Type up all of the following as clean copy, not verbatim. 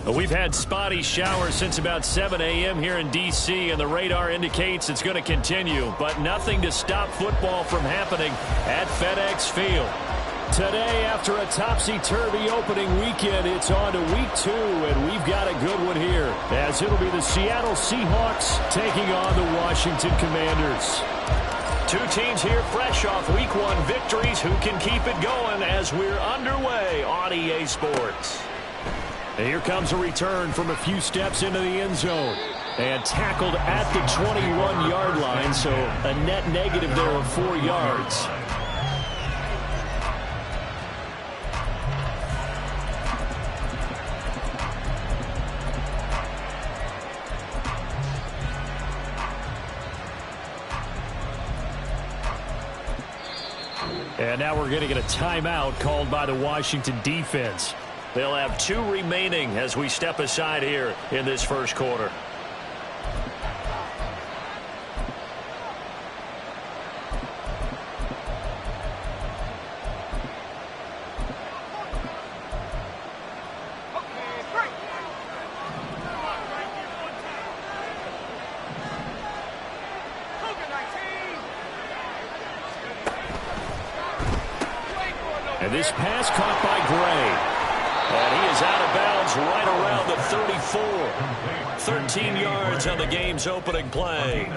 We've had spotty showers since about 7 a.m. here in D.C., and the radar indicates it's going to continue, but nothing to stop football from happening at FedEx Field. Today, after a topsy-turvy opening weekend, it's on to week 2, and we've got a good one here, as it'll be the Seattle Seahawks taking on the Washington Commanders. Two teams here fresh off week 1 victories. Who can keep it going as we're underway on EA Sports? And here comes a return from a few steps into the end zone. And tackled at the 21-yard line, so a net negative there of 4 yards. And now we're going to get a timeout called by the Washington defense. They'll have 2 remaining as we step aside here in this first quarter. And this pass caught by Gray. And he is out of bounds right around the 34. 13 yards on the game's opening play.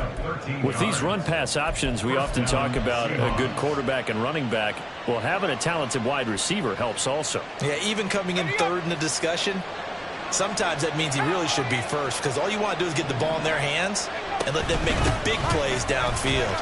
With these run-pass options, we often talk about a good quarterback and running back. Well, having a talented wide receiver helps also. Yeah, even coming in third in the discussion, sometimes that means he really should be first, because all you want to do is get the ball in their hands and let them make the big plays downfield.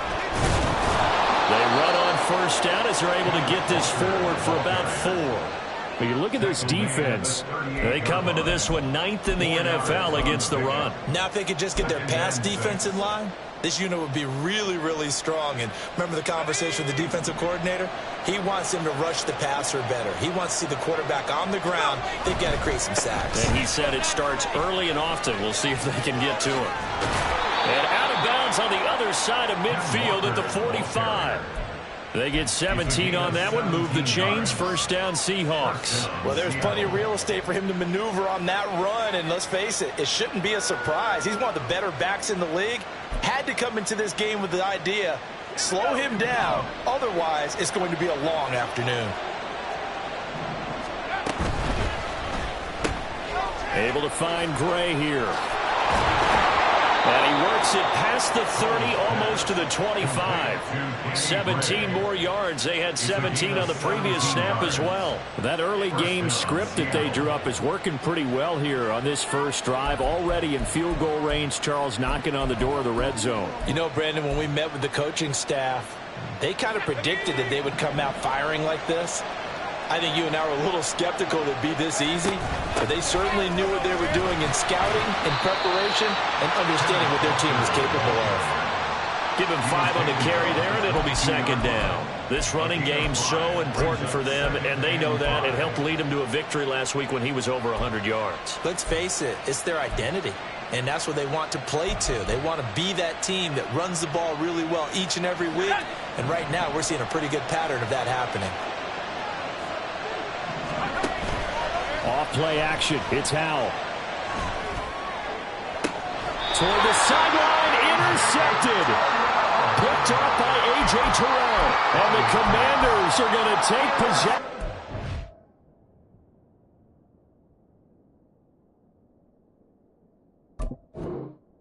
They run on first down as they're able to get this forward for about 4. But you look at this defense. They come into this one 9th in the NFL against the run. Now if they could just get their pass defense in line, this unit would be really, really strong. And remember the conversation with the defensive coordinator? He wants them to rush the passer better. He wants to see the quarterback on the ground. They've got to create some sacks. And he said it starts early and often. We'll see if they can get to him. And out of bounds on the other side of midfield at the 45. They get 17 on that one. Move the chains. First down, Seahawks. Well, there's plenty of real estate for him to maneuver on that run. And let's face it, it shouldn't be a surprise. He's one of the better backs in the league. Had to come into this game with the idea, slow him down. Otherwise, it's going to be a long afternoon. Able to find Gray here. And he works it past the 30, almost to the 25. 17 more yards. They had 17 on the previous snap as well. That early game script that they drew up is working pretty well here on this first drive. Already in field goal range, Charles knocking on the door of the red zone. You know, Brandon, when we met with the coaching staff, they kind of predicted that they would come out firing like this. I think you and I were a little skeptical that it'd be this easy, but they certainly knew what they were doing in scouting, in preparation, and understanding what their team was capable of. Give him 5 on the carry there, and it'll be second down. This running game's so important for them, and they know that. It helped lead them to a victory last week when he was over 100 yards. Let's face it, it's their identity, and that's what they want to play to. They want to be that team that runs the ball really well each and every week, and right now we're seeing a pretty good pattern of that happening. Off-play action. It's Howell. Toward the sideline. Intercepted. Picked off by A.J. Terrell. And the Commanders are going to take possession.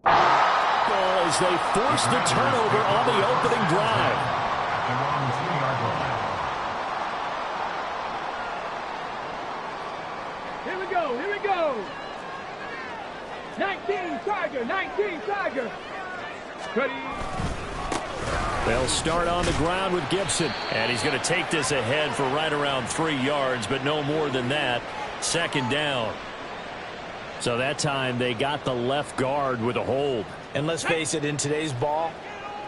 As they force the turnover on the opening drive. Here we go. 19 Tiger. Ready. They'll start on the ground with Gibson. And he's going to take this ahead for right around 3 yards, but no more than that. Second down. So that time they got the left guard with a hold. And let's face it, in today's ball,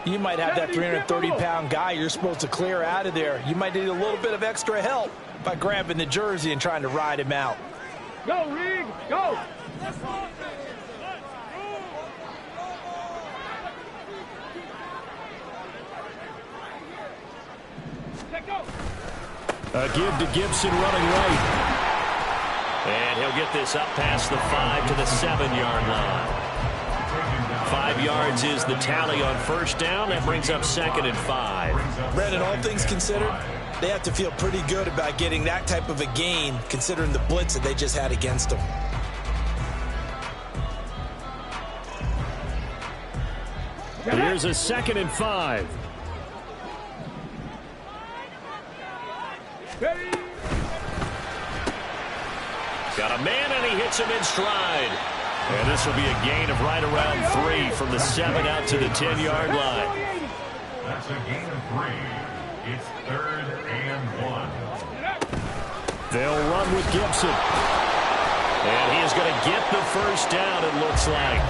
you might have that 330-pound guy you're supposed to clear out of there. You might need a little bit of extra help by grabbing the jersey and trying to ride him out. Go, Reed, go! A give to Gibson running right. And he'll get this up past the 5 to the 7-yard line. 5 yards is the tally on first down. That brings up 2nd and 5. Brandon, all things considered, they have to feel pretty good about getting that type of a gain, considering the blitz that they just had against them. Here's a 2nd and 5. Got a man, and he hits him in stride. And this will be a gain of right around 3 from the 7 out to the 10-yard line. That's a gain of 3. It's 3rd and 1. They'll run with Gibson. And he is going to get the first down, it looks like,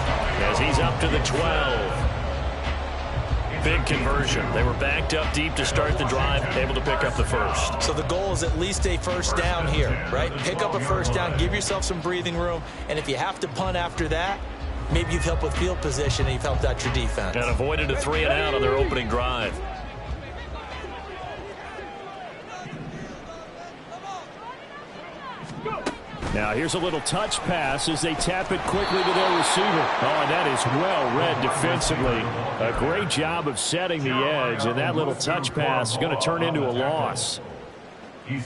as he's up to the 12. Big conversion. They were backed up deep to start the drive, able to pick up the first. So the goal is at least a first down here, right? Pick up a first down, give yourself some breathing room, and if you have to punt after that, maybe you've helped with field position and you've helped out your defense. And avoided a 3 and out on their opening drive. Now here's a little touch pass as they tap it quickly to their receiver. Oh, and that is well read defensively. A great job of setting the edge, and that little touch pass is going to turn into a loss.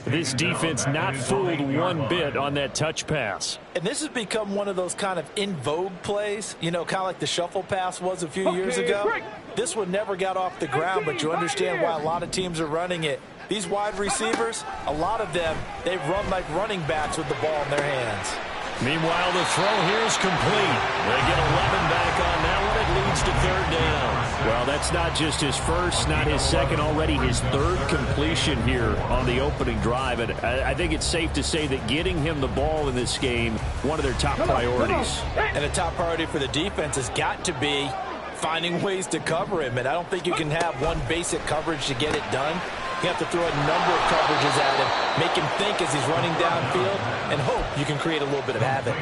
This defense not fooled one bit on that touch pass. And this has become one of those kind of in vogue plays, you know, kind of like the shuffle pass was a few years ago. This one never got off the ground, but you understand why a lot of teams are running it. These wide receivers, a lot of them, they run like running backs with the ball in their hands. Meanwhile, the throw here is complete. They get 11 back on that one. It leads to 3rd down. Well, that's not just his first, not his second, already his 3rd completion here on the opening drive. And I think it's safe to say that getting him the ball in this game, one of their top priorities. And a top priority for the defense has got to be finding ways to cover him. And I don't think you can have one basic coverage to get it done. You have to throw a number of coverages at him, make him think as he's running downfield, and hope you can create a little bit of havoc.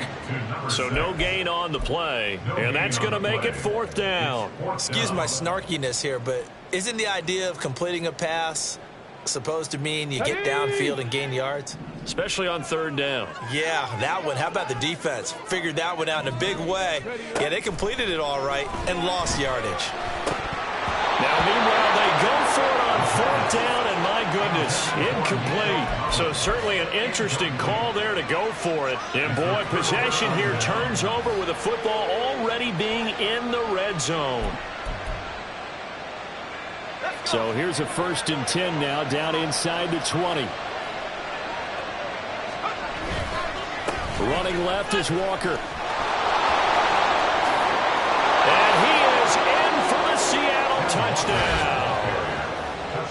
So no gain on the play, and that's going to make it 4th down. Excuse my snarkiness here, but isn't the idea of completing a pass supposed to mean you get downfield and gain yards? Especially on 3rd down. Yeah, that one. How about the defense? Figured that one out in a big way. Yeah, they completed it all right and lost yardage. Now, meanwhile, they go for it on 4th down, and my goodness, incomplete. So certainly an interesting call there to go for it. And, boy, possession here turns over with the football already being in the red zone. So here's a 1st and 10 now, down inside the 20. Running left is Walker. And he is in for the Seattle touchdown.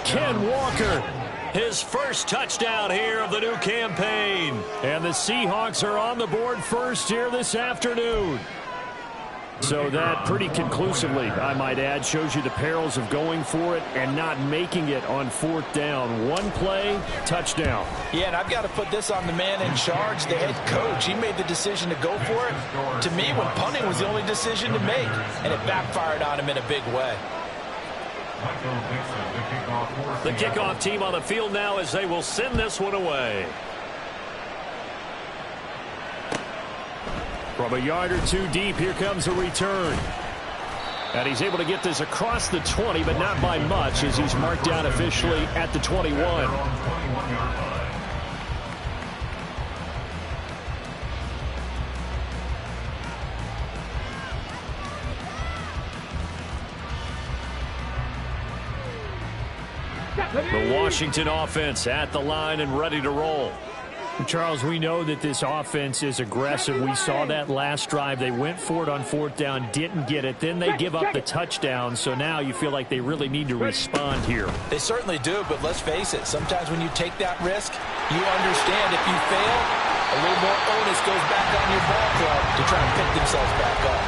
Ken Walker, his first touchdown here of the new campaign. And the Seahawks are on the board first here this afternoon. So that pretty conclusively, I might add, shows you the perils of going for it and not making it on 4th down. One play, touchdown. Yeah, and I've got to put this on the man in charge, the head coach. He made the decision to go for it. To me, when punting was the only decision to make, and it backfired on him in a big way. The kickoff team on the field now as they will send this one away. From a yard or two deep, here comes a return. And he's able to get this across the 20, but not by much, as he's marked down officially at the 21. The Washington offense at the line and ready to roll. Charles, we know that this offense is aggressive. We saw that last drive. They went for it on 4th down, didn't get it. Then they give up the touchdown, so now you feel like they really need to respond here. They certainly do, but let's face it. Sometimes when you take that risk, you understand if you fail, a little more onus goes back on your ball club to try and pick themselves back up.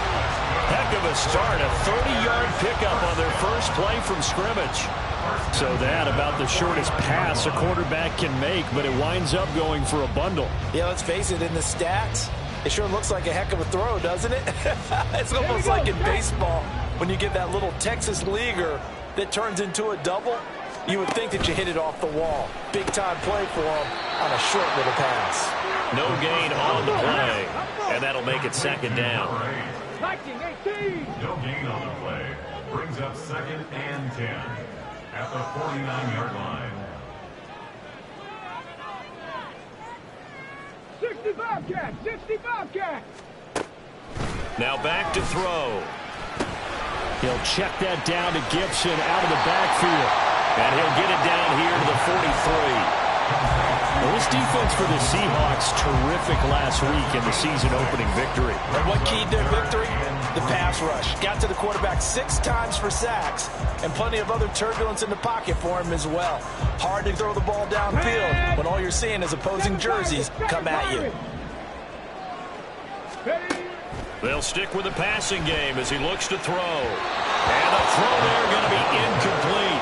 Heck of a start, a 30-yard pickup on their first play from scrimmage. So that about the shortest pass a quarterback can make, but it winds up going for a bundle. Yeah, let's face it, in the stats, it sure looks like a heck of a throw, doesn't it? It's almost like in baseball when you get that little Texas leaguer that turns into a double. You would think that you hit it off the wall. Big-time play for him on a short little pass. No gain on the play. And that'll make it second down. 19-18. No gain on the play. Brings up 2nd and 10 at the 49-yard line. 65 cat, 65 cat. Now back to throw. He'll check that down to Gibson out of the backfield. And he'll get it down here to the 43. Well, this defense for the Seahawks, terrific last week in the season-opening victory. And what keyed their victory? The pass rush. Got to the quarterback 6 times for sacks, and plenty of other turbulence in the pocket for him as well. Hard to throw the ball downfield when all you're seeing is opposing jerseys come at you. They'll stick with the passing game as he looks to throw. And the throw there going to be incomplete.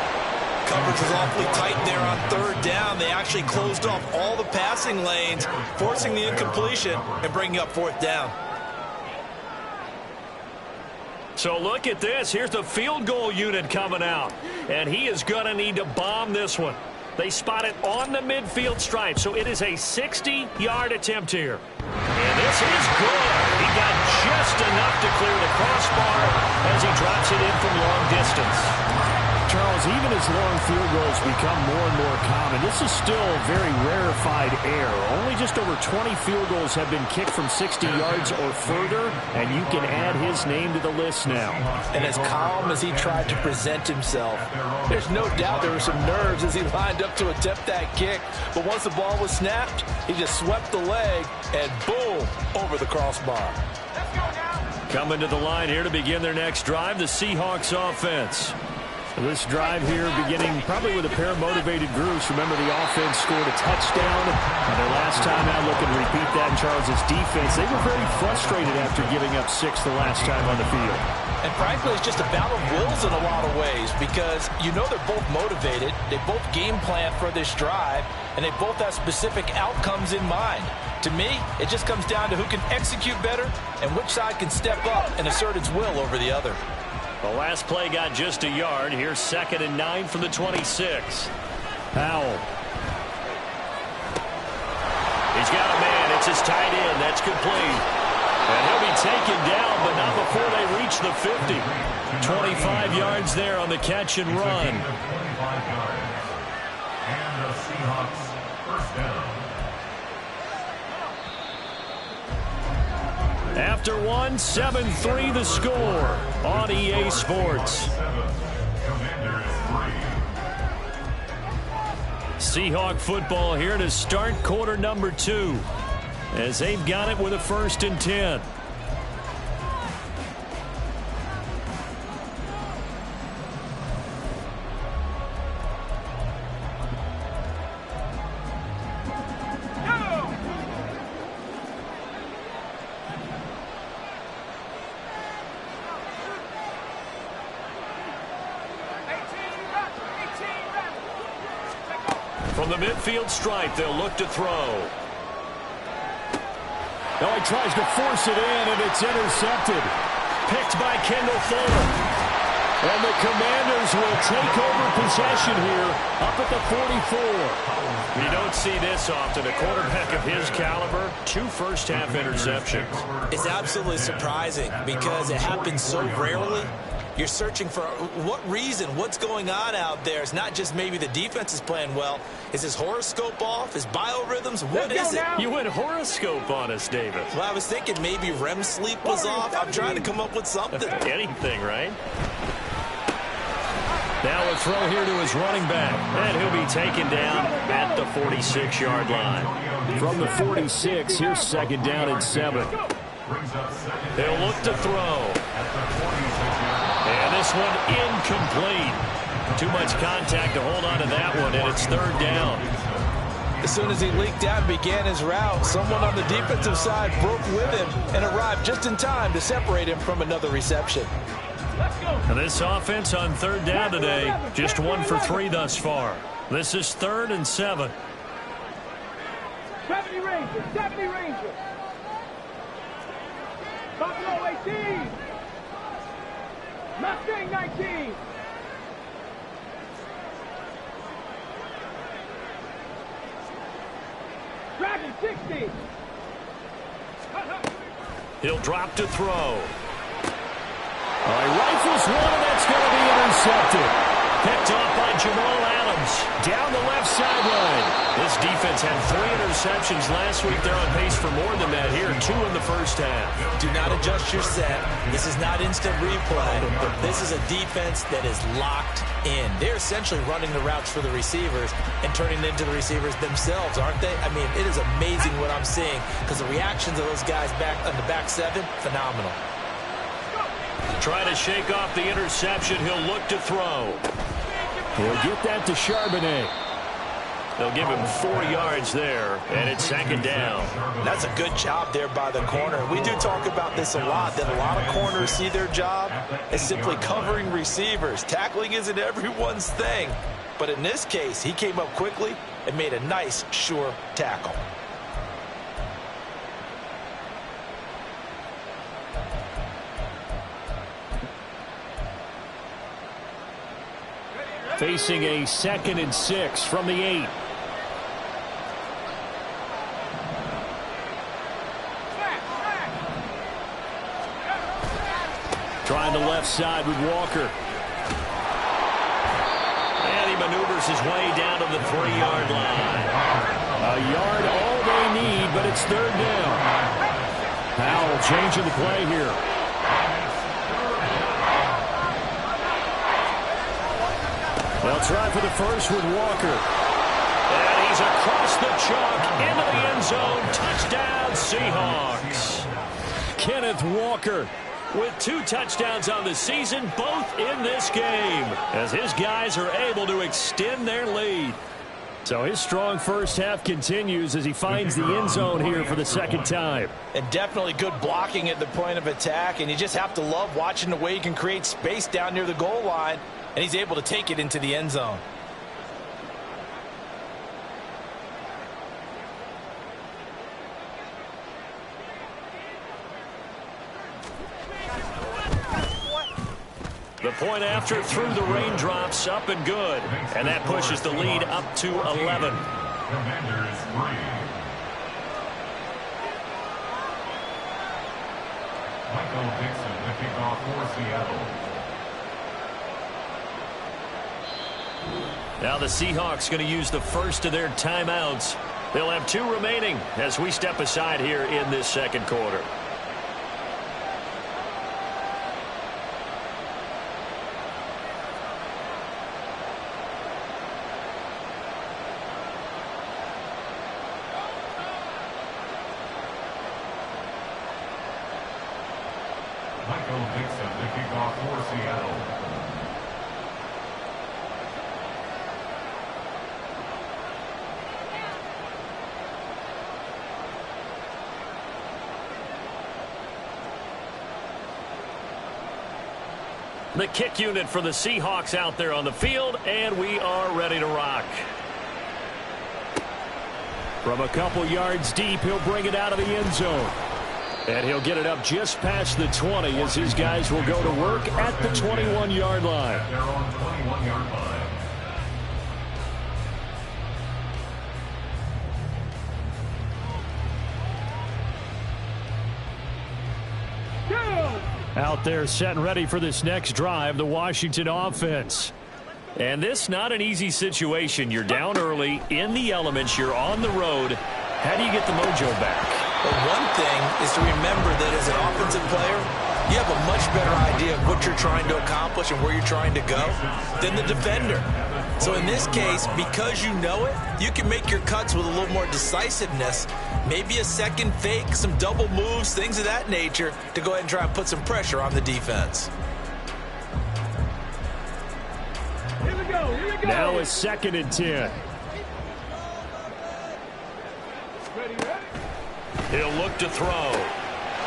Coverage was awfully tight there on 3rd down. They actually closed off all the passing lanes, forcing the incompletion and bringing up 4th down. So look at this. Here's the field goal unit coming out. And he is going to need to bomb this one. They spot it on the midfield stripe, so it is a 60-yard attempt here. And this is good. He got just enough to clear the crossbar as he drops it in from long distance. Charles, even as long field goals become more and more common, this is still a very rarefied air. Only just over 20 field goals have been kicked from 60 yards or further, and you can add his name to the list now. And as calm as he tried to present himself, there's no doubt there were some nerves as he lined up to attempt that kick. But once the ball was snapped, he just swept the leg and boom, over the crossbar. Coming to the line here to begin their next drive, the Seahawks offense. This drive here beginning probably with a pair of motivated groups. Remember, the offense scored a touchdown on their last time out. Looking to repeat that in Charles' defense. They were very frustrated after giving up 6 the last time on the field. And frankly, it's just a battle of wills in a lot of ways because you know they're both motivated. They both game plan for this drive, and they both have specific outcomes in mind. To me, it just comes down to who can execute better and which side can step up and assert its will over the other. The last play got just a yard. Here's 2nd and 9 from the 26. Powell. He's got a man. It's his tight end. That's complete. And he'll be taken down, but not before they reach the 50. 25 yards there on the catch and run. 25 yards. And the Seahawks first down. After one, 7-3 the score on EA Sports. Seahawk football here to start quarter number 2 as they've got it with a 1st and 10. From the midfield stripe, they'll look to throw. Now he tries to force it in, and it's intercepted. Picked by Kendall Fuller. And the Commanders will take over possession here up at the 44. You don't see this often. A quarterback of his caliber, 2 first-half interceptions. It's absolutely surprising because it happens so rarely. You're searching for what reason, what's going on out there. It's not just maybe the defense is playing well. Is his horoscope off? His biorhythms? What is it? You went horoscope on us, Davis. Well, I was thinking maybe REM sleep was off. I'm trying to come up with something. Anything, right? Now a throw here to his running back. And he'll be taken down at the 46-yard line. From the 46, here's 2nd down and 7. They'll look to throw. And this one incomplete. Too much contact to hold on to that one, and it's 3rd down. As soon as he leaked out and began his route, someone on the defensive side broke with him and arrived just in time to separate him from another reception. And this offense on 3rd down today, just 1 for 3 thus far. This is 3rd and 7. 70 Rangers, 70 Rangers. Buffalo 18. Mustang 19. Dragon 60. He'll drop to throw. He rifles one, and that's going to be intercepted. Picked off by Jamal Adams down the left sideline. This defense had 3 interceptions last week. They're on pace for more than that here, 2 in the first half. Do not adjust your set. This is not instant replay. This is a defense that is locked in. They're essentially running the routes for the receivers and turning it into the receivers themselves, aren't they? I mean, it is amazing what I'm seeing because the reactions of those guys back on the back 7, phenomenal. Trying to shake off the interception. He'll look to throw. He'll get that to Charbonnet. They'll give him 4 yards there, and it's 2nd down. That's a good job there by the corner. We do talk about this a lot, that a lot of corners see their job as simply covering receivers. Tackling isn't everyone's thing. But in this case, he came up quickly and made a nice, sure tackle. Facing a 2nd and 6 from the 8. Trying the left side with Walker. And he maneuvers his way down to the 3-yard line. A yard all they need, but it's 3rd down. Powell changing the play here. They'll try for the first with Walker. And he's across the chalk into the end zone. Touchdown, Seahawks. Kenneth Walker with 2 touchdowns on the season, both in this game, as his guys are able to extend their lead. So his strong first half continues as he finds the end zone here for the 2nd time. And definitely good blocking at the point of attack, and you just have to love watching the way he can create space down near the goal line, and he's able to take it into the end zone. The point after through the raindrops, up and good. And that pushes the lead up to 11. Commanders 3. Michael Dixon, the kickoff for Seattle. Now the Seahawks going to use the first of their timeouts. They'll have 2 remaining as we step aside here in this 2nd quarter. Michael Dixon, the kickoff for Seattle. The kick unit for the Seahawks out there on the field, and we are ready to rock. From a couple yards deep, he'll bring it out of the end zone. And he'll get it up just past the 20 as his guys will go to work at the 21-yard line. They're on 21-yard line. Out there set and ready for this next drive, the Washington offense. And this not an easy situation. You're down early, in the elements, you're on the road. How do you get the mojo back? Well, one thing is to remember that as an offensive player, you have a much better idea of what you're trying to accomplish and where you're trying to go than the defender. So in this case, because you know it, you can make your cuts with a little more decisiveness, maybe a second fake, some double moves, things of that nature, to go ahead and try and put some pressure on the defense. Here we go. Here we go. Now it's 2nd and 10. Ready, ready. He'll look to throw.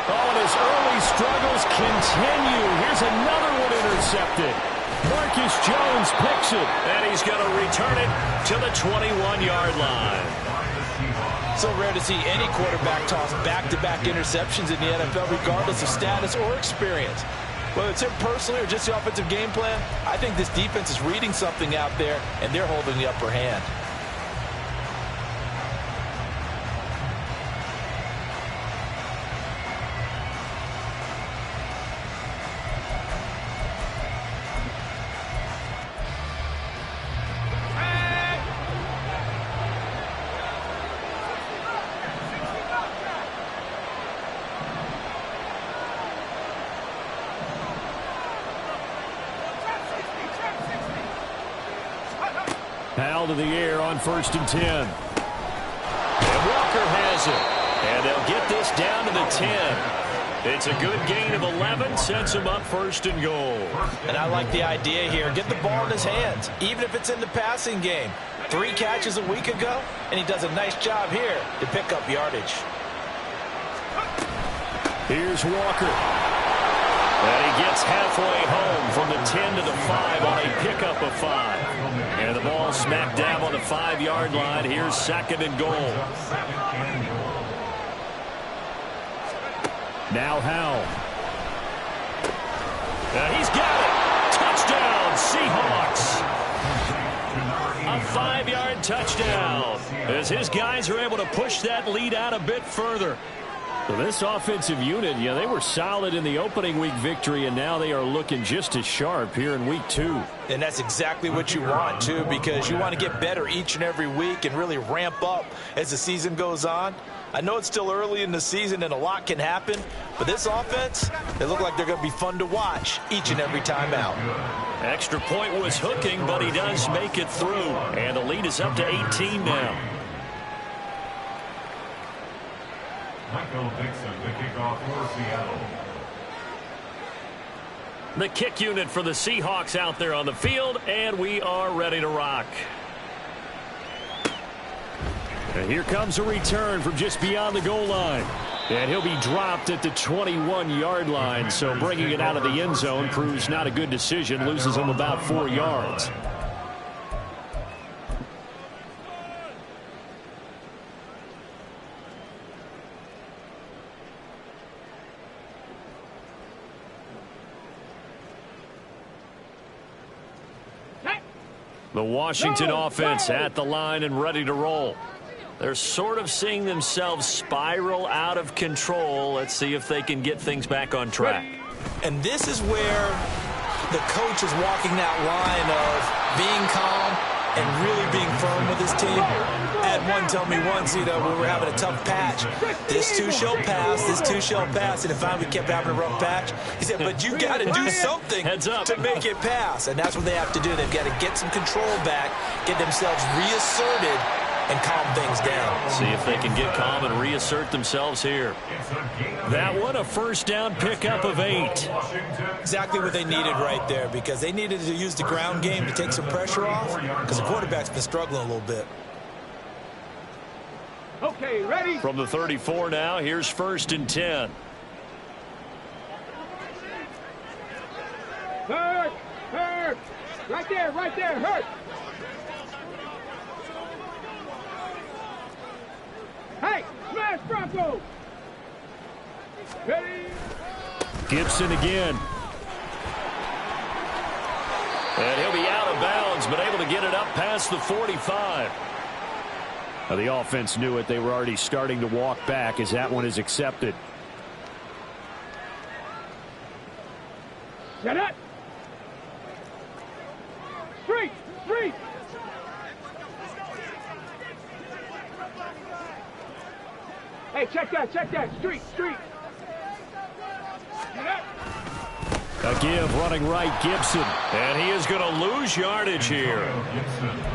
Oh, and his early struggles continue. Here's another one intercepted. Marcus Jones picks it, and he's going to return it to the 21-yard line. So rare to see any quarterback toss back-to-back interceptions in the NFL, regardless of status or experience. Whether it's him personally or just the offensive game plan, I think this defense is reading something out there, and they're holding the upper hand. Powell to the air on 1st and 10. And Walker has it. And they'll get this down to the 10. It's a good gain of 11, sets him up 1st and goal. And I like the idea here. Get the ball in his hands, even if it's in the passing game. 3 catches a week ago, and he does a nice job here to pick up yardage. Here's Walker. And he gets halfway home from the 10 to the 5 on a pickup of 5. And the ball smack dab on the 5-yard line. Here's 2nd and goal. Now Howell. And he's got it. Touchdown, Seahawks. A 5-yard touchdown as his guys are able to push that lead out a bit further. So this offensive unit, they were solid in the opening week victory, and now they are looking just as sharp here in week 2. And that's exactly what you want, too, because you want to get better each and every week and really ramp up as the season goes on. I know it's still early in the season and a lot can happen, but this offense, they look like they're going to be fun to watch each and every time out. Extra point was hooking, but he does make it through, and the lead is up to 18 now. Michael Dixon, the kickoff for Seattle. The kick unit for the Seahawks out there on the field, and we are ready to rock. And here comes a return from just beyond the goal line. And he'll be dropped at the 21-yard line, so bringing it out of the end zone proves not a good decision, loses him about 4 yards. The Washington offense at the line and ready to roll. They're sort of seeing themselves spiral out of control. Let's see if they can get things back on track. And this is where the coach is walking that line of being calm and really being firm with his team. I had one tell me once, when we were having a tough patch, this too shall pass, this too shall pass. And if we kept having a rough patch, he said, but you got to do something to make it pass. And that's what they have to do. They've got to get some control back, get themselves reasserted, and calm things down. See if they can get calm and reassert themselves here. That one, a 1st down pickup of 8. Exactly what they needed right there, because they needed to use the ground game to take some pressure off, because the quarterback's been struggling a little bit. Okay, ready? From the 34 now, here's 1st and 10. Hurt! Hurt! Right there, hurt! Hey, smash Bronco! Ready? Gibson again. And he'll be out of bounds, but able to get it up past the 45. Now, the offense knew it. They were already starting to walk back as that one is accepted. Set up! Street! Street! Hey, check that. Street. A give running right, Gibson. And he is going to lose yardage here.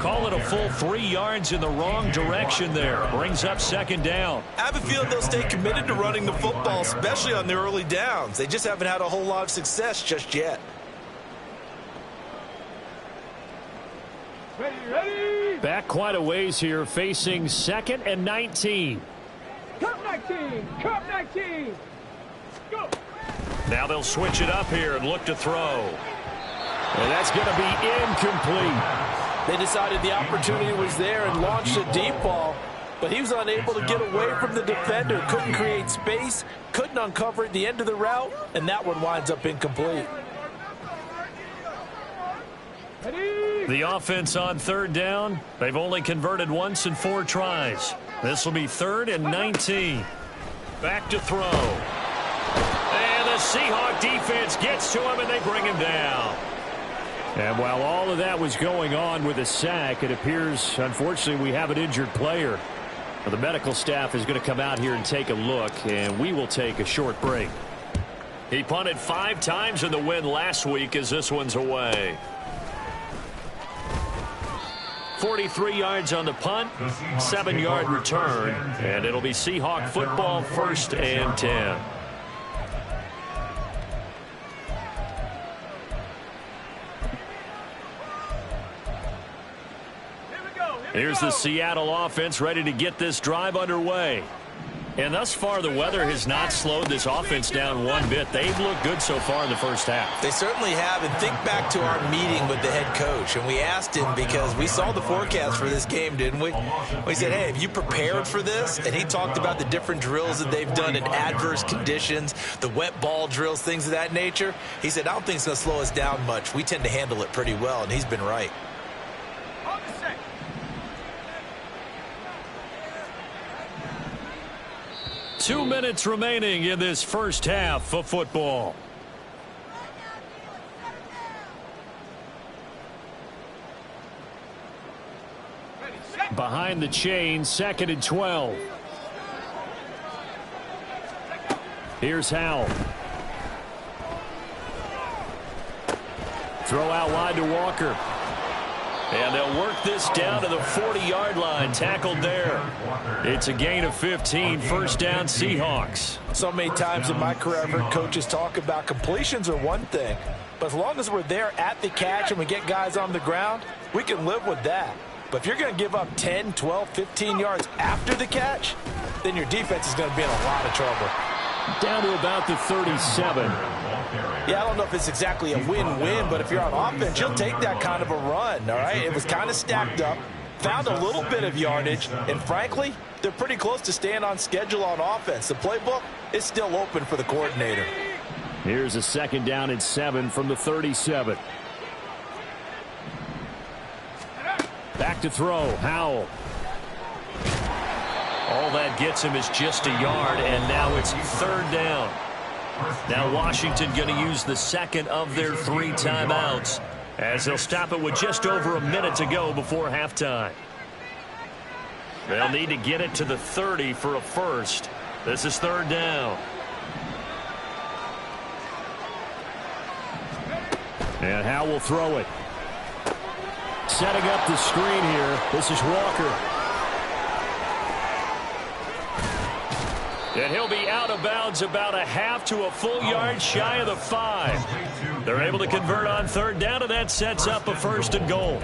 Call it a full 3 yards in the wrong direction there. Brings up 2nd down. I have a feeling they'll stay committed to running the football, especially on the early downs. They just haven't had a whole lot of success just yet. Ready? Back quite a ways here, facing 2nd and 19. Cup 19! Go! Now they'll switch it up here and look to throw. And that's going to be incomplete. They decided the opportunity was there and launched a deep ball, but he was unable to get away from the defender, couldn't create space, couldn't uncover at the end of the route, and that one winds up incomplete. The offense on 3rd down, they've only converted once in 4 tries. This will be 3rd and 19. Back to throw. And the Seahawk defense gets to him, and they bring him down. And while all of that was going on with a sack, it appears, unfortunately, we have an injured player. Well, the medical staff is going to come out here and take a look, and we will take a short break. He punted 5 times in the win last week as this one's away. 43 yards on the punt, 7-yard return, and it'll be Seahawk football, 1st and 10. Here's the Seattle offense ready to get this drive underway. And thus far, the weather has not slowed this offense down one bit. They've looked good so far in the first half. They certainly have. And think back to our meeting with the head coach. And we asked him because we saw the forecast for this game, didn't we? We said, hey, have you prepared for this? And he talked about the different drills that they've done in adverse conditions, the wet ball drills, things of that nature. He said, I don't think it's going to slow us down much. We tend to handle it pretty well, and he's been right. 2 minutes remaining in this first half of football. Behind the chain, 2nd and 12. Here's Howell. Throw out wide to Walker. And they'll work this down to the 40-yard line. Tackled there. It's a gain of 15. 1st down, Seahawks. So many times in my career, I've heard coaches talk about completions are one thing. But as long as we're there at the catch and we get guys on the ground, we can live with that. But if you're going to give up 10, 12, 15 yards after the catch, then your defense is going to be in a lot of trouble. Down to about the 37. Yeah, I don't know if it's exactly a win-win, but if you're on offense, you'll take that kind of a run, all right? It was kind of stacked up, found a little bit of yardage, and frankly, they're pretty close to staying on schedule on offense. The playbook is still open for the coordinator. Here's a 2nd down and 7 from the 37. Back to throw, Howell. All that gets him is just a yard, and now it's 3rd down. Now Washington going to use the 2nd of their 3 timeouts as they'll stop it with just over a minute to go before halftime. They'll need to get it to the 30 for a first. This is 3rd down. And Howell will throw it. Setting up the screen here. This is Walker. And he'll be out of bounds about a half to a full yard shy of the 5. They're able to convert on 3rd down, and that sets up a 1st and goal.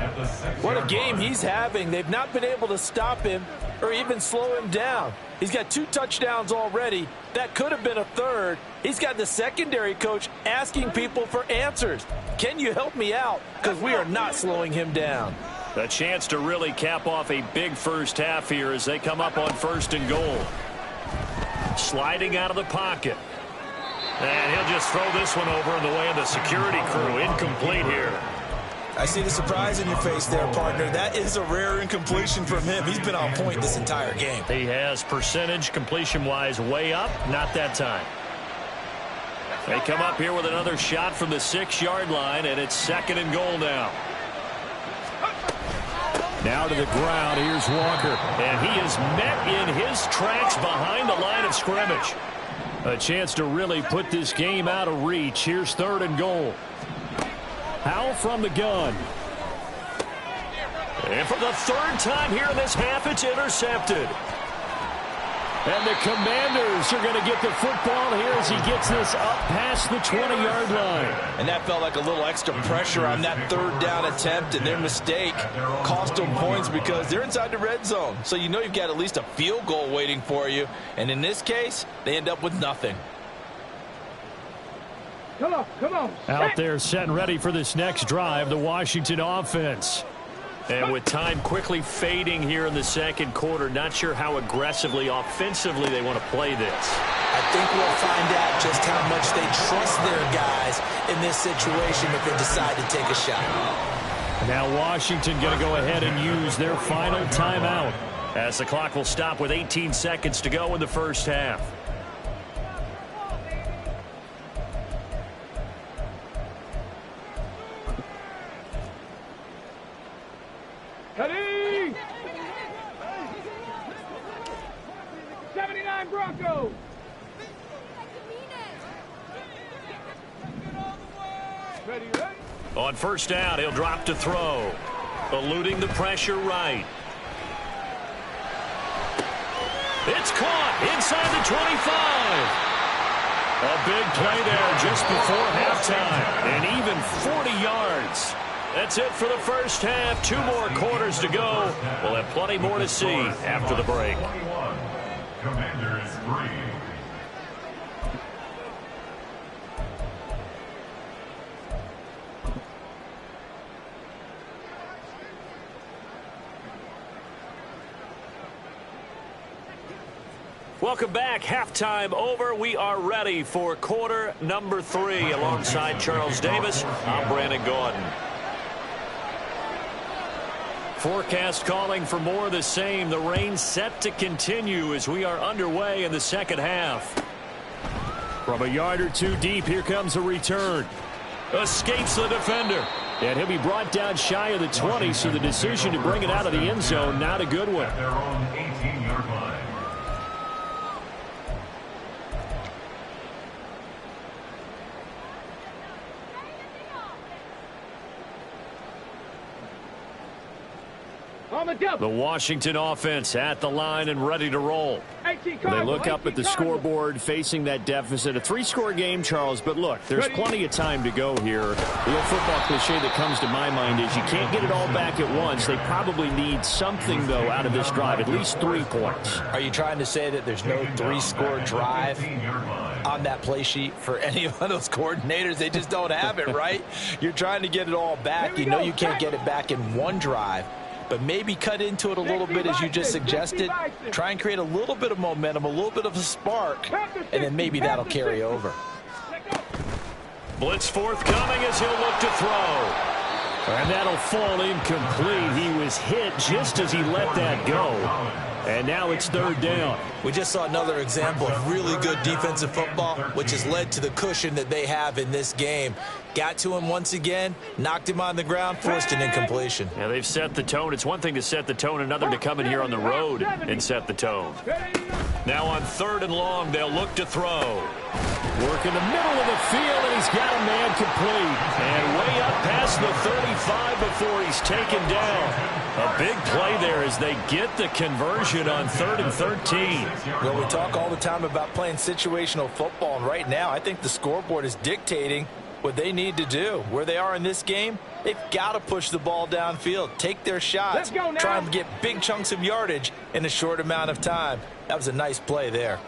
What a game he's having. They've not been able to stop him or even slow him down. He's got 2 touchdowns already. That could have been a 3rd. He's got the secondary coach asking people for answers. Can you help me out? Because we are not slowing him down. A chance to really cap off a big first half here as they come up on 1st and goal. Sliding out of the pocket. And he'll just throw this one over in the way of the security crew. Incomplete here. I see the surprise in your face there, partner. That is a rare incompletion from him. He's been on point this entire game. He has percentage completion-wise way up. Not that time. They come up here with another shot from the 6-yard line, and it's 2nd and goal now. Now to the ground, here's Walker. And he is met in his tracks behind the line of scrimmage. A chance to really put this game out of reach. Here's 3rd and goal. Howell from the gun. And for the 3rd time here in this half, it's intercepted. And the Commanders are going to get the football here as he gets this up past the 20-yard line. And that felt like a little extra pressure on that 3rd down attempt, and their mistake cost them points because they're inside the red zone. So you know you've got at least a field goal waiting for you. And in this case, they end up with nothing. Come on. Out there set and ready for this next drive, the Washington offense. And with time quickly fading here in the 2nd quarter, not sure how aggressively, offensively they want to play this. I think we'll find out just how much they trust their guys in this situation if they decide to take a shot. Now Washington going to go ahead and use their final timeout as the clock will stop with 18 seconds to go in the first half. Ready? 79 Broncos. Ready? On 1st down, he'll drop to throw. Eluding the pressure right. It's caught inside the 25. A big play there just before halftime. And even 40 yards. That's it for the first half. 2 more quarters to go. We'll have plenty more to see after the break. Commanders 3. Welcome back. Halftime over. We are ready for quarter number 3. Alongside Charles Davis, I'm Brandon Gaudin. Forecast calling for more of the same. The rain set to continue as we are underway in the second half. From a yard or 2 deep, here comes a return. Escapes the defender. And he'll be brought down shy of the 20, so the decision to bring it out of the end zone, not a good one. At their own 18-yard line. The Washington offense at the line and ready to roll. They look up at the scoreboard facing that deficit. A 3-score game, Charles, but look, there's plenty of time to go here. The old football cliche that comes to my mind is you can't get it all back at once. They probably need something, though, out of this drive, at least 3 points. Are you trying to say that there's no 3-score drive on that play sheet for any of those coordinators? They just don't have it, right? You're trying to get it all back. You know you can't get it back in one drive. But maybe cut into it a little bit, as you just suggested. Try and create a little bit of momentum, a little bit of a spark, and then maybe that'll carry over. Blitz forthcoming as he'll look to throw. And that'll fall incomplete. He was hit just as he let that go. And now it's 3rd down. We just saw another example of really good defensive football, which has led to the cushion that they have in this game. Got to him once again, knocked him on the ground, forced an incompletion. Yeah, they've set the tone. It's one thing to set the tone, another to come in here on the road and set the tone. Now on 3rd and long, they'll look to throw. Work in the middle of the field, and he's got a man complete. And way up past the 35 before he's taken down. A big play there as they get the conversion on 3rd and 13. Well, we talk all the time about playing situational football, and right now I think the scoreboard is dictating what they need to do. Where they are in this game, they've got to push the ball downfield, take their shots, try and get big chunks of yardage in a short amount of time. That was a nice play there.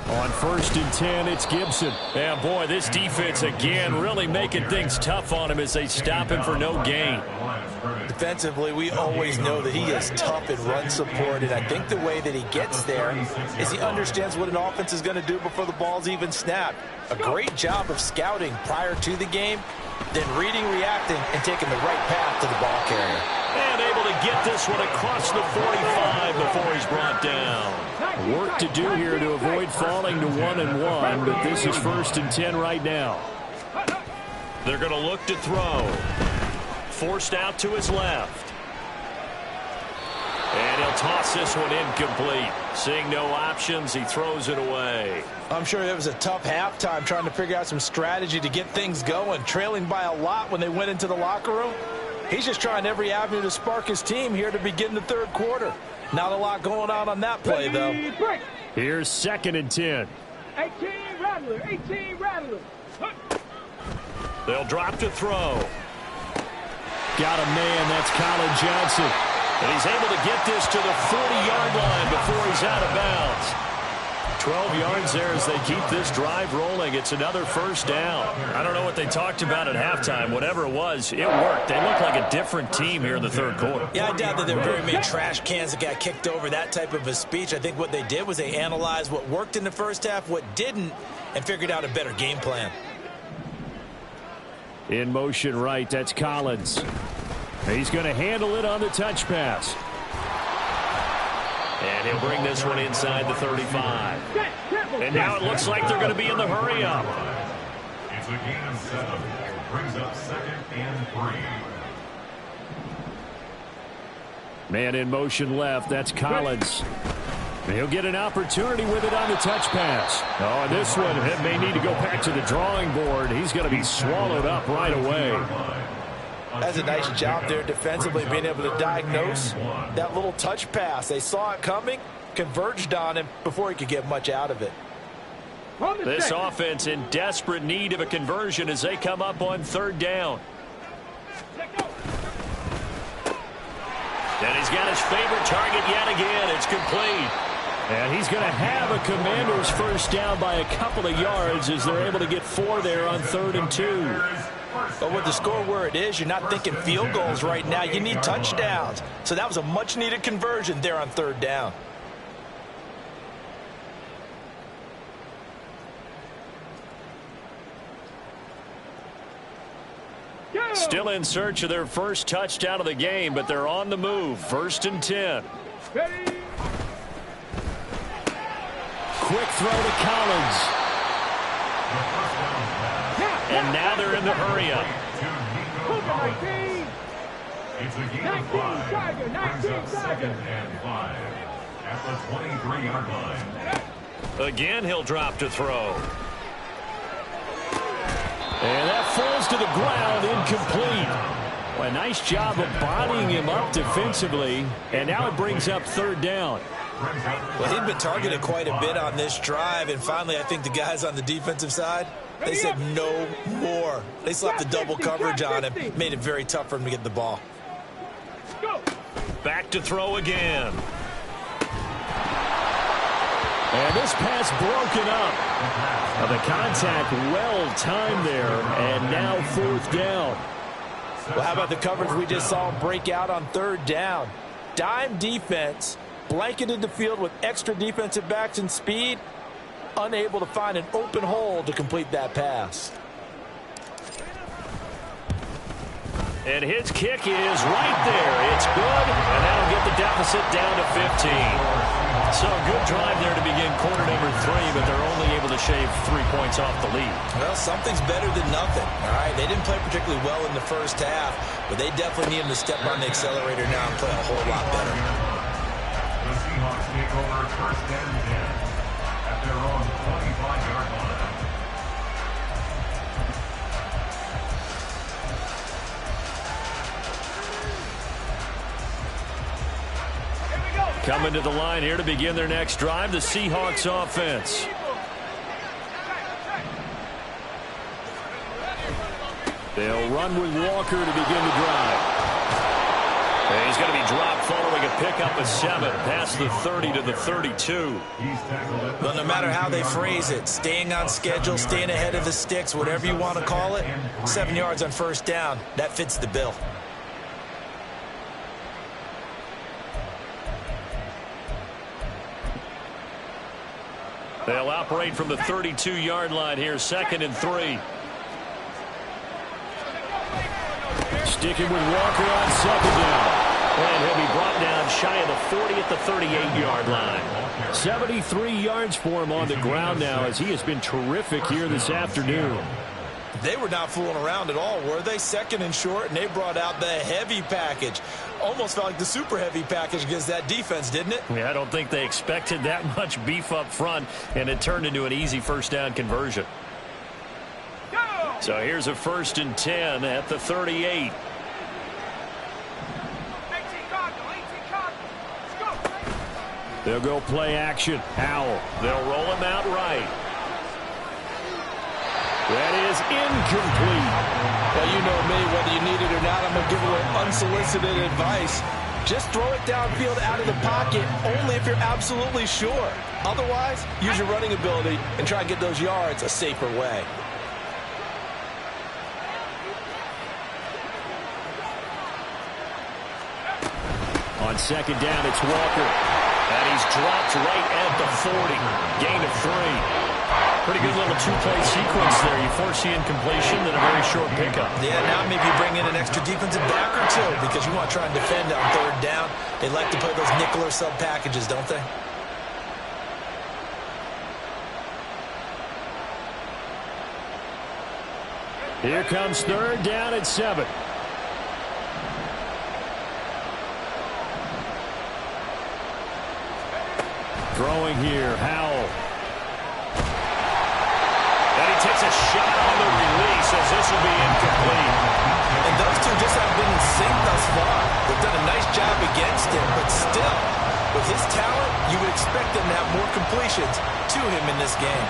On 1st and 10, it's Gibson. Yeah, boy, this defense again really making things tough on him as they stop him for no gain. Defensively, we always know that he is tough in run support, and I think the way that he gets there is he understands what an offense is going to do before the ball's even snapped. A great job of scouting prior to the game, then reading, reacting, and taking the right path to the ball carrier. And able to get this one across the 45 before he's brought down. Work to do here to avoid falling to 1-1, but this is 1st and 10 right now. They're going to look to throw. Forced out to his left. And he'll toss this one incomplete. Seeing no options, he throws it away. I'm sure it was a tough halftime trying to figure out some strategy to get things going. Trailing by a lot when they went into the locker room. He's just trying every avenue to spark his team here to begin the 3rd quarter. Not a lot going on that play, though. Here's 2nd and 10. 18 Rattler, 18 Rattler. They'll drop to throw. Got a man, that's Colin Johnson. And he's able to get this to the 40-yard line before he's out of bounds. 12 yards there as they keep this drive rolling. It's another 1st down. I don't know what they talked about at halftime. Whatever it was, it worked. They look like a different team here in the 3rd quarter. Yeah, I doubt that there were very many trash cans that got kicked over, that type of a speech. I think what they did was they analyzed what worked in the first half, what didn't, and figured out a better game plan. In motion right, that's Collins. He's going to handle it on the touch pass. And he'll bring this one inside the 35. And now it looks like they're going to be in the hurry up. It's a gain of 7. Brings up 2nd and 3. Man in motion left, that's Collins. He'll get an opportunity with it on the touch pass. Oh, and this one may need to go back to the drawing board. He's going to be swallowed up right away. That's a nice job there defensively, being able to diagnose that little touch pass. They saw it coming, converged on him before he could get much out of it. This offense in desperate need of a conversion as they come up on third down. And he's got his favorite target yet again. It's complete. And he's going to have a Commanders first down by a couple of yards as they're able to get 4 there on 3rd and 2. But with the score where it is, you're not thinking field goals right now. You need touchdowns. So that was a much-needed conversion there on 3rd down. Still in search of their first touchdown of the game, but they're on the move. 1st and 10. Quick throw to Collins. And now they're in the hurry up. It's a gain of 5. Brings up 2nd and 5 at the 23-yard line. Again, he'll drop to throw. And that falls to the ground, incomplete. Well, a nice job of bodying him up defensively, and now it brings up 3rd down. Well, he'd been targeted quite a bit on this drive, and finally I think the guys on the defensive side, they said no more. They slapped the double coverage on him, made it very tough for him to get the ball. Back to throw again. And this pass broken up. The contact well timed there, and now 4th down. Well, how about the coverage we just saw break out on 3rd down? Dime defense, blanketed the field with extra defensive backs and speed, unable to find an open hole to complete that pass. And his kick is right there. It's good, and that'll get the deficit down to 15. So a good drive there to begin quarter number 3, but they're only able to shave 3 points off the lead. Well, something's better than nothing. All right, they didn't play particularly well in the first half, but they definitely need them to step on the accelerator now and play a whole lot better. The Seahawks take over 1st and 10 at their own 25-yard line. Coming to the line here to begin their next drive, the Seahawks offense. They'll run with Walker to begin the drive. And he's going to be dropped following a pickup of 7 past the 30 to the 32. Well, no matter how they phrase it, staying on schedule, staying ahead of the sticks, whatever you want to call it, 7 yards on 1st down, that fits the bill. They'll operate from the 32-yard line here, 2nd and 3. Sticking with Walker on 2nd down. And he'll be brought down shy of the 40 at the 38-yard line. 73 yards for him on the ground now as he has been terrific here this afternoon. They were not fooling around at all, were they? 2nd and short, and they brought out the heavy package. Almost felt like the super heavy package against that defense, didn't it? Yeah, I don't think they expected that much beef up front, and it turned into an easy 1st down conversion. So here's a 1st and 10 at the 38. They'll go play action. Howell. They'll roll him out right. That is incomplete. Well, you know me, whether you need it or not, I'm going to give away unsolicited advice. Just throw it downfield out of the pocket only if you're absolutely sure. Otherwise, use your running ability and try and get those yards a safer way. On 2nd down, it's Walker. And he's dropped right at the 40. Gain of 3. Pretty good little 2-play sequence there. You force the incompletion, then a very short pickup. Yeah, now maybe you bring in an extra defensive back or 2 because you want to try and defend on 3rd down. They like to play those nickel or sub packages, don't they? Here comes 3rd down at 7. Throwing here, Howell. And he takes a shot on the release as this will be incomplete. And those two just haven't been in sync thus far. They've done a nice job against him, but still, with his talent, you would expect them to have more completions to him in this game.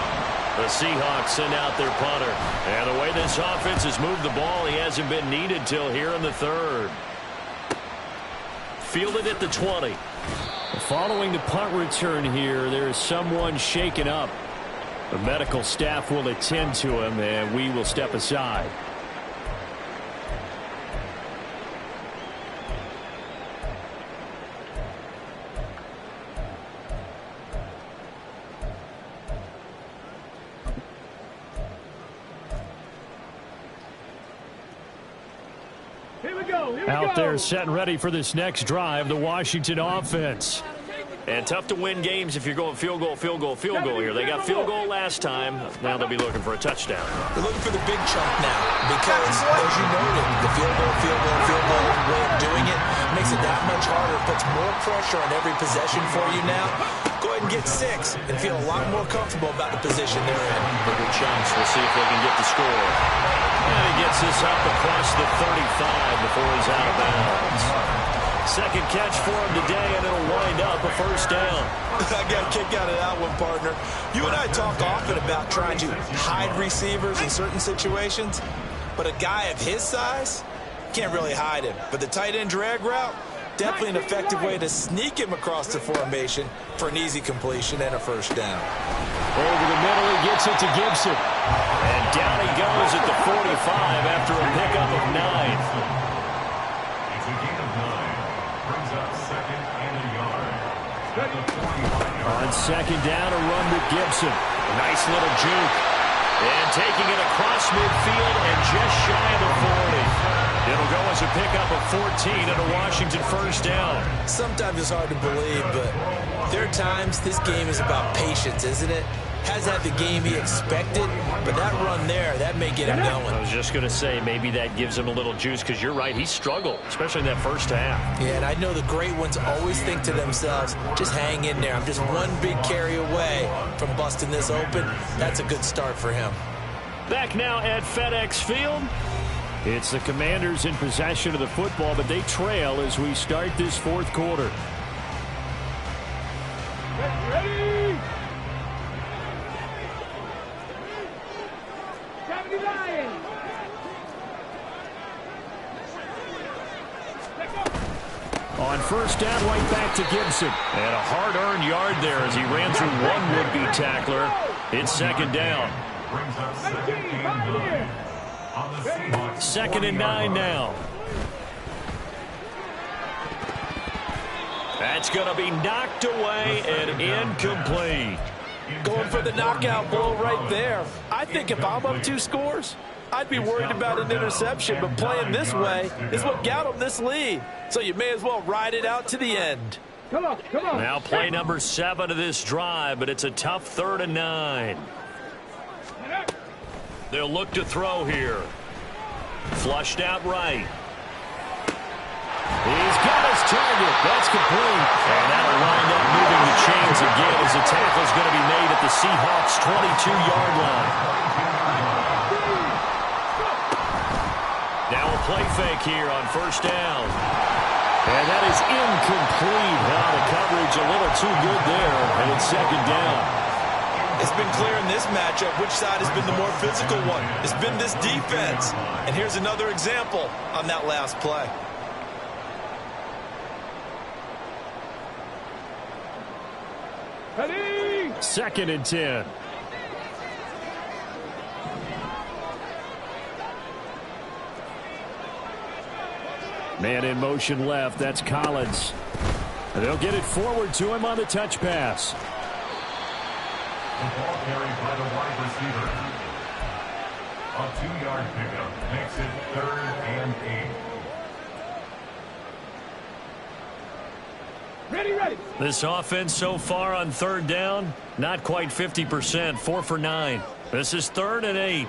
The Seahawks send out their punter. And the way this offense has moved the ball, he hasn't been needed till here in the third. Fielded at the 20. Following the punt return here, there is someone shaken up. The medical staff will attend to him, and we will step aside. Out there set and ready for this next drive, the Washington offense. And tough to win games if you're going field goal here. They got field goal last time. Now they'll be looking for a touchdown. They're looking for the big chunk now because, as you noted, the field goal way of doing it makes it that much harder. Puts more pressure on every possession for you now. Go ahead and get 6 and feel a lot more comfortable about the position they're in. Bigger chunks. We'll see if they can get the score. And he gets this up across the 35 before he's out of bounds. Second catch for him today, and it'll wind up a first down. I got a kick out of that one, partner. You and I talk often about trying to hide receivers in certain situations, but a guy of his size can't really hide him. But the tight end drag route, definitely an effective way to sneak him across the formation for an easy completion and a first down. Over the middle, he gets it to Gibson. And down he goes at the 45 after a pickup of 9. It's a gain of 9. Brings up second and a yard. At the 45-yard. On second down, a run with Gibson. A nice little juke. And taking it across midfield and just shy of the 40. It'll go as a pickup of 14 and a Washington first down. Sometimes it's hard to believe, but there are times this game is about patience, isn't it? Hasn't had the game he expected, but that run there, that may get him going. I was just going to say, maybe that gives him a little juice, because you're right, he struggled, especially in that first half. Yeah, and I know the great ones always think to themselves, just hang in there. I'm just one big carry away from busting this open. That's a good start for him. Back now at FedEx Field. It's the Commanders in possession of the football, but they trail as we start this fourth quarter. Ready? On first down, right back to Gibson. And a hard-earned yard there as he ran through one would-be tackler. It's second down. Brings up second and 9. On the Seahawks. Second and 9 now. That's going to be knocked away and incomplete. Going for the knockout blow right there. I think if I'm up 2 scores, I'd be worried about an interception, but playing this way is what got him this lead. So you may as well ride it out to the end. Come on. Now play number 7 of this drive, but it's a tough 3rd and 9. They'll look to throw here. Flushed out right. He's got his target. That's complete. And that'll wind up moving the chains again as the tackle's going to be made at the Seahawks' 22-yard line. Now a play fake here on first down. And that is incomplete. Now the coverage a little too good there, and it's second down. It's been clear in this matchup which side has been the more physical one. It's been this defense. And here's another example on that last play. Ready? Second and 10. Man in motion left. That's Collins. And they'll get it forward to him on the touch pass. The ball carried by the wide receiver. A 2-yard pickup makes it 3rd and 8. Ready. This offense so far on third down, not quite 50%, 4 for 9. This is 3rd and 8.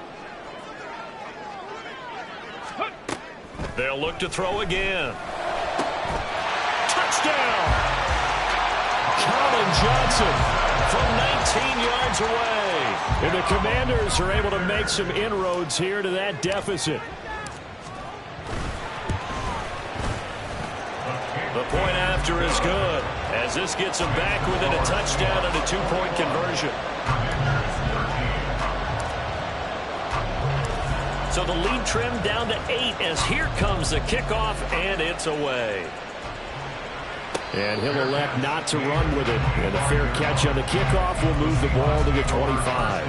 They'll look to throw again. Touchdown! Collins And Johnson from 19 yards away. And the Commanders are able to make some inroads here to that deficit. The point after is good, as this gets them back within a touchdown and a 2-point conversion. So the lead trimmed down to 8 as here comes the kickoff, and it's away. And he'll elect not to run with it. And a fair catch on the kickoff will move the ball to the 25.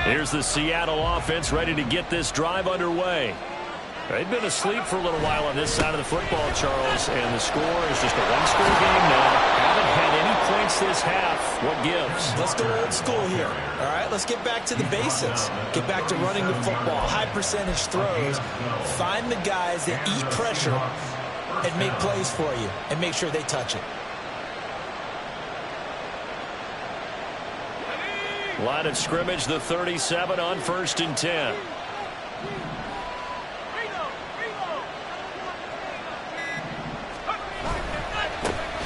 Here's the Seattle offense ready to get this drive underway. They've been asleep for a little while on this side of the football, Charles, and the score is just a one-score game now. Haven't had any points this half. What gives? Let's go old school here. All right, let's get back to the basics. Get back to running the football, high percentage throws. Find the guys that eat pressure and make plays for you, and make sure they touch it. Line of scrimmage, the 37 on 1st and 10.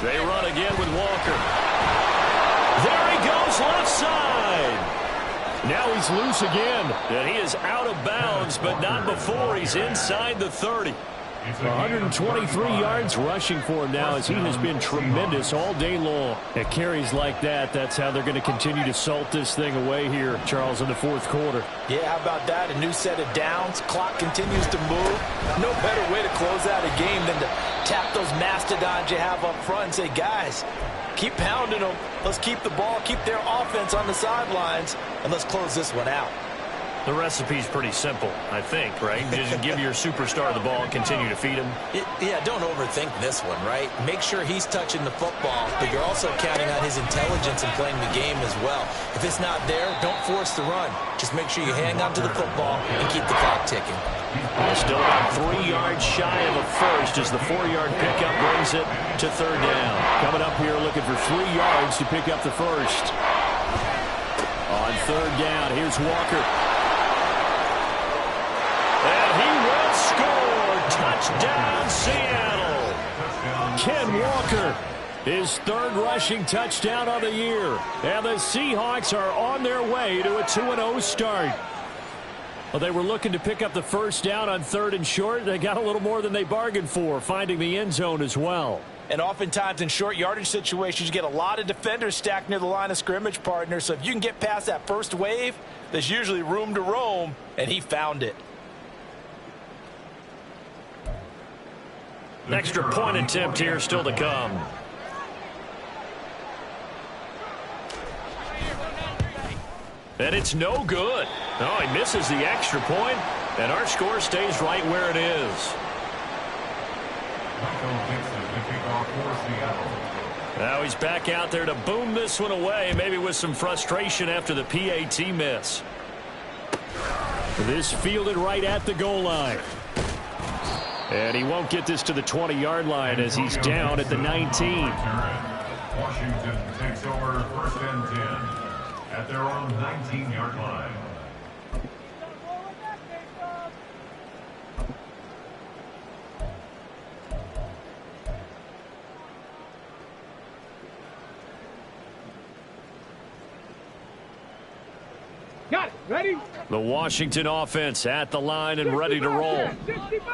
They run again with Walker. There he goes, left side. Now he's loose again, and he is out of bounds, but not before he's inside the 30. 123 yards rushing for him now, as he has been tremendous all day long. At carries like that, that's how they're going to continue to salt this thing away here, Charles, in the 4th quarter. Yeah, how about that? A new set of downs. Clock continues to move. No better way to close out a game than to tap those mastodons you have up front and say, guys, keep pounding them. Let's keep the ball, keep their offense on the sidelines, and let's close this one out. The recipe's pretty simple, I think, right? Just give your superstar the ball and continue to feed him. Yeah, don't overthink this one, right? Make sure he's touching the football, but you're also counting on his intelligence in playing the game as well. If it's not there, don't force the run. Just make sure you hang on to the football and keep the clock ticking. Still about 3 yards shy of a first as the 4-yard pickup brings it to 3rd down. Coming up here looking for 3 yards to pick up the first. On 3rd down, here's Walker. And he will score. Touchdown, Seattle. Ken Walker, his 3rd rushing touchdown of the year. And the Seahawks are on their way to a 2-0 start. Well, they were looking to pick up the first down on 3rd and short. They got a little more than they bargained for, finding the end zone as well. And oftentimes in short yardage situations, you get a lot of defenders stacked near the line of scrimmage, partner. So if you can get past that first wave, there's usually room to roam, and he found it. Extra point attempt here still to come. And it's no good. Oh, he misses the extra point, and our score stays right where it is. Now he's back out there to boom this one away, maybe with some frustration after the PAT miss. This fielded right at the goal line. And he won't get this to the 20-yard line as he's down at the 19. Washington takes over 1st and 10 at their own 19-yard line. Got it. Ready? The Washington offense at the line and ready to roll.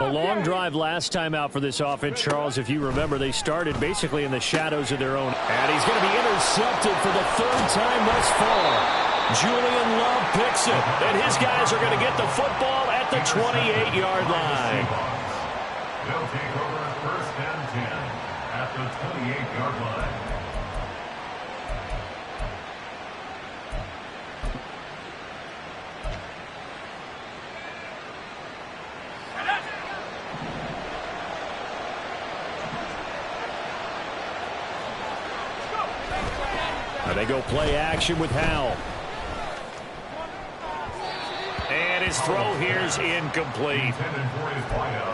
A long drive last time out for this offense, Charles. If you remember, they started basically in the shadows of their own. And he's going to be intercepted for the 3rd time thus far. Julian Love picks it, and his guys are going to get the football at the 28-yard line. They'll take over 1st and 10 at the 28-yard line. And they go play action with Howell. And his throw here is incomplete.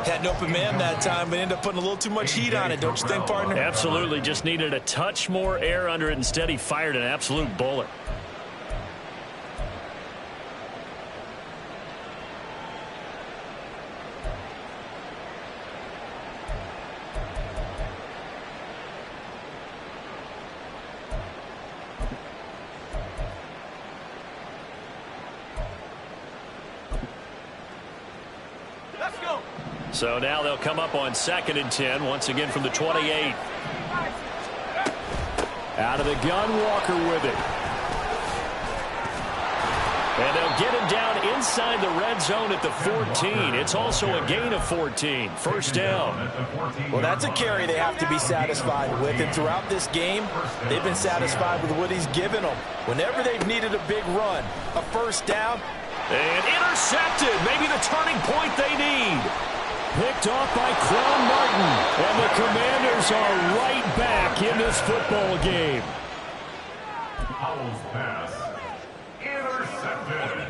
Had an open man that time, but ended up putting a little too much heat on it, don't you think, partner? Absolutely. Just needed a touch more air under it. Instead, he fired an absolute bullet. So now they'll come up on 2nd and 10, once again from the 28. Out of the gun, Walker with it. And they'll get him down inside the red zone at the 14. It's also a gain of 14. First down. Well, that's a carry they have to be satisfied with. And throughout this game, they've been satisfied with what he's given them. Whenever they've needed a big run, a first down. And intercepted. Maybe the turning point they need. Picked off by Quan Martin. And the Commanders are right back in this football game. Howell's pass intercepted.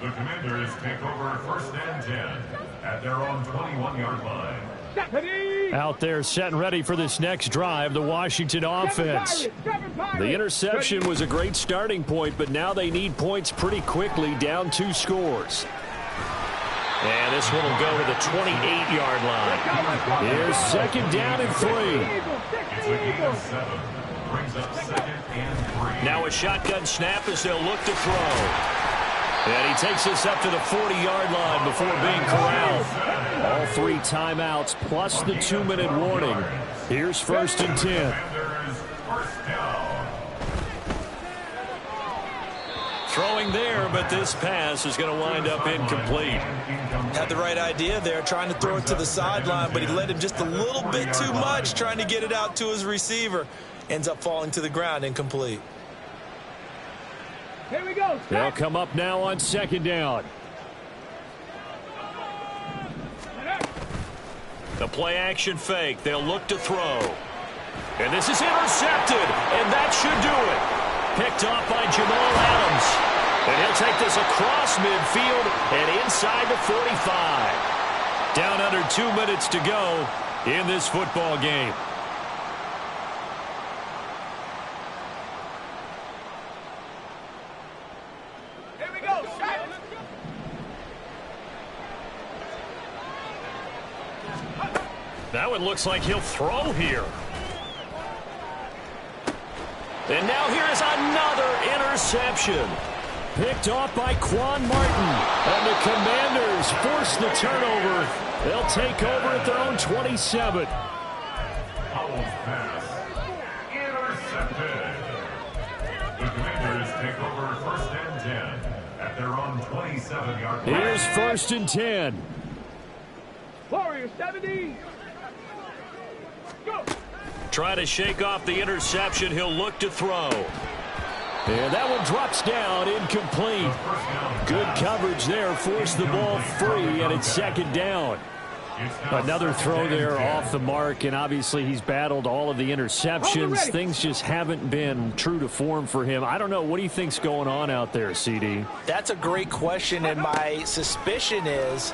The Commanders take over 1st and 10 at their own 21-yard line. Out there set and ready for this next drive, the Washington offense. The interception was a great starting point, but now they need points pretty quickly, down 2 scores. And this one will go to the 28-yard line. Here's 2nd down and 3. It's a gain of 7. Brings up 2nd and 3. Now a shotgun snap as they'll look to throw. And he takes this up to the 40-yard line before being corralled. All 3 timeouts plus the 2-minute warning. Here's 1st and 10. Throwing there, but this pass is going to wind up incomplete. Had the right idea there, trying to throw it to the sideline, but he led him just a little bit too much, trying to get it out to his receiver. Ends up falling to the ground, incomplete. Here we go. They'll come up now on 2nd down. The play action fake. They'll look to throw. And this is intercepted. And that should do it. Picked off by Jamal Adams. And he'll take this across midfield and inside the 45. Down under 2 minutes to go in this football game. Here we go. That one looks like he'll throw here. And now here is another interception. Picked off by Quan Martin. And the Commanders force the turnover. They'll take over at their own 27. Howell's pass intercepted. The Commanders take over 1st and 10 at their own 27-yard line. Here's 1st and 10. Warriors 70. Go. Try to shake off the interception. He'll look to throw. And that one drops down, incomplete. Good coverage there. Forced the ball free, and it's 2nd down. Another throw there off the mark, and obviously he's battled all of the interceptions. Things just haven't been true to form for him. I don't know. What do you think's going on out there, CD? That's a great question, and my suspicion is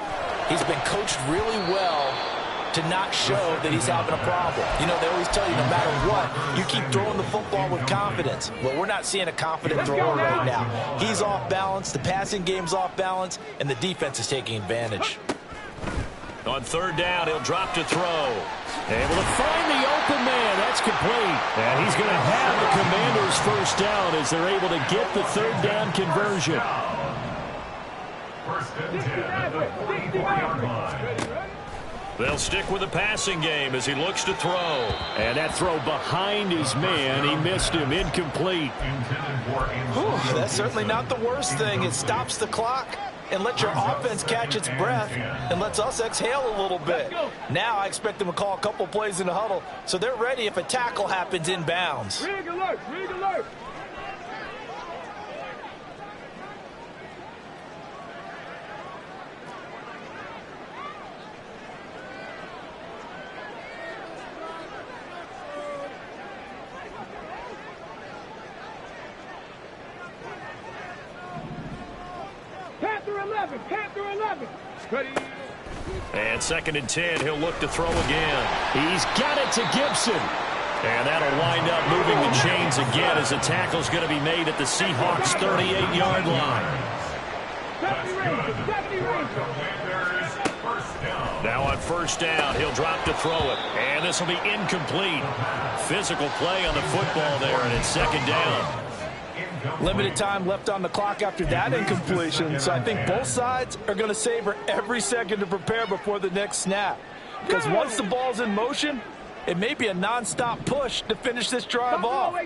he's been coached really well to not show that he's having a problem. You know, they always tell you no matter what, you keep throwing the football with confidence. Well, we're not seeing a confident thrower right now. He's off balance, the passing game's off balance, and the defense is taking advantage. On 3rd down, he'll drop to throw. Able to find the open man. That's complete. And he's going to have the Commanders' first down as they're able to get the 3rd down conversion. 1st and 10 at the 44-yard line. They'll stick with the passing game as he looks to throw. And that throw behind his man. He missed him. Incomplete. Whew, that's certainly not the worst thing. It stops the clock and lets your offense catch its breath and lets us exhale a little bit. Now I expect them to call a couple plays in the huddle so they're ready if a tackle happens in bounds. Rig alert. Rig alert. 11. Panther 11. Ready. And 2nd and 10, he'll look to throw again. He's got it to Gibson. And that'll wind up moving the chains again as the tackle's going to be made at the Seahawks' 38-yard line. Now on 1st down, he'll drop to throw it. And this will be incomplete. Physical play on the football there, and it's 2nd down. Limited time left on the clock after that incompletion, so I think both sides are going to savor every second to prepare before the next snap. Because once the ball's in motion, it may be a non-stop push to finish this drive off.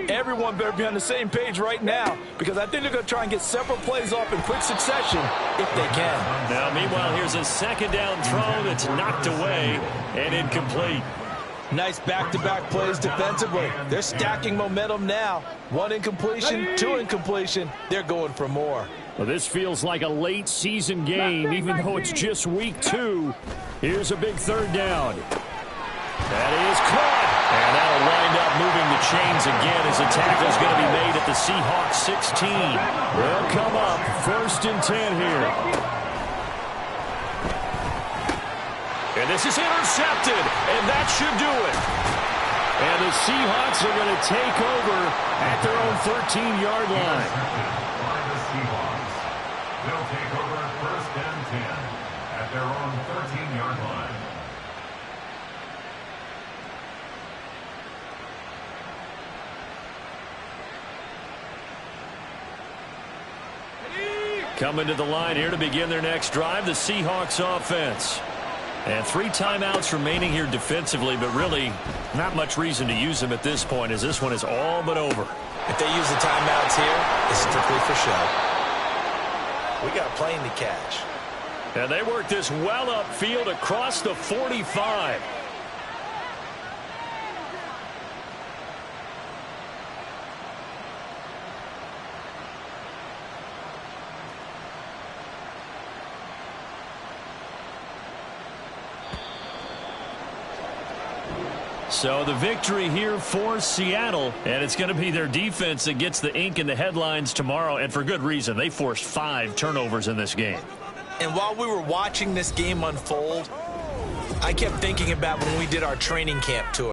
Everyone better be on the same page right now, because I think they're going to try and get several plays off in quick succession if they can. Now, meanwhile, here's a 2nd down throw that's knocked away and incomplete. Nice back-to-back plays defensively. They're stacking momentum now. 1 incompletion, 2 incompletion. They're going for more. Well, this feels like a late season game, even though it's just week 2. Here's a big 3rd down. That is caught. And that'll wind up moving the chains again as the tackle's going to be made at the Seahawks 16. They'll come up 1st and 10 here. And this is intercepted, and that should do it. And the Seahawks are going to take over at their own 13-yard line. By the Seahawks. They'll take over 1st and 10 at their own 13-yard line. Coming to the line here to begin their next drive, the Seahawks offense. And 3 timeouts remaining here defensively, but really not much reason to use them at this point, as this one is all but over. If they use the timeouts here, it's strictly for show. We got a plane to catch. And they work this well upfield across the 45. So the victory here for Seattle, and it's going to be their defense that gets the ink in the headlines tomorrow, and for good reason. They forced 5 turnovers in this game. And while we were watching this game unfold, I kept thinking about when we did our training camp tour.